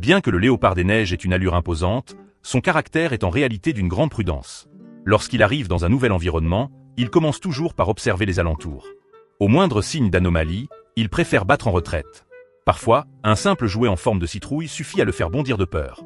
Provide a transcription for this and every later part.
Bien que le léopard des neiges ait une allure imposante, son caractère est en réalité d'une grande prudence. Lorsqu'il arrive dans un nouvel environnement, il commence toujours par observer les alentours. Au moindre signe d'anomalie, il préfère battre en retraite. Parfois, un simple jouet en forme de citrouille suffit à le faire bondir de peur.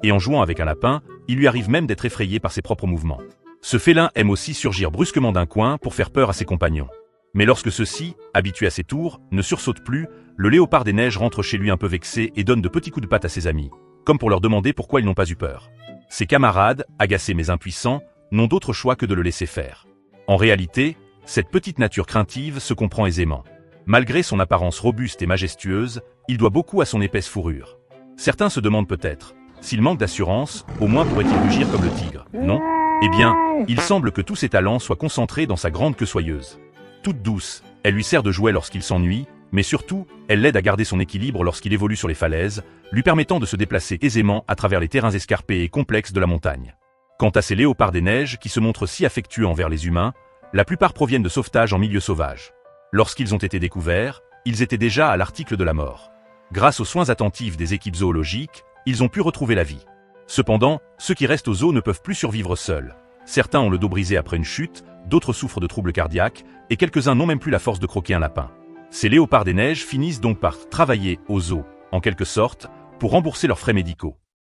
Et en jouant avec un lapin, il lui arrive même d'être effrayé par ses propres mouvements. Ce félin aime aussi surgir brusquement d'un coin pour faire peur à ses compagnons. Mais lorsque ceux-ci, habitués à ses tours, ne sursautent plus, le léopard des neiges rentre chez lui un peu vexé et donne de petits coups de patte à ses amis, comme pour leur demander pourquoi ils n'ont pas eu peur. Ses camarades, agacés mais impuissants, n'ont d'autre choix que de le laisser faire. En réalité, cette petite nature craintive se comprend aisément. Malgré son apparence robuste et majestueuse, il doit beaucoup à son épaisse fourrure. Certains se demandent peut-être, s'il manque d'assurance, au moins pourrait-il rugir comme le tigre, non? Eh bien, il semble que tous ses talents soient concentrés dans sa grande queue soyeuse. Toute douce, elle lui sert de jouet lorsqu'il s'ennuie, mais surtout, elle l'aide à garder son équilibre lorsqu'il évolue sur les falaises, lui permettant de se déplacer aisément à travers les terrains escarpés et complexes de la montagne. Quant à ces léopards des neiges qui se montrent si affectueux envers les humains, la plupart proviennent de sauvetages en milieu sauvage. Lorsqu'ils ont été découverts, ils étaient déjà à l'article de la mort. Grâce aux soins attentifs des équipes zoologiques, ils ont pu retrouver la vie. Cependant, ceux qui restent au zoo ne peuvent plus survivre seuls. Certains ont le dos brisé après une chute, d'autres souffrent de troubles cardiaques, et quelques-uns n'ont même plus la force de croquer un lapin. Ces léopards des neiges finissent donc par travailler au zoo, en quelque sorte, pour rembourser leurs frais médicaux.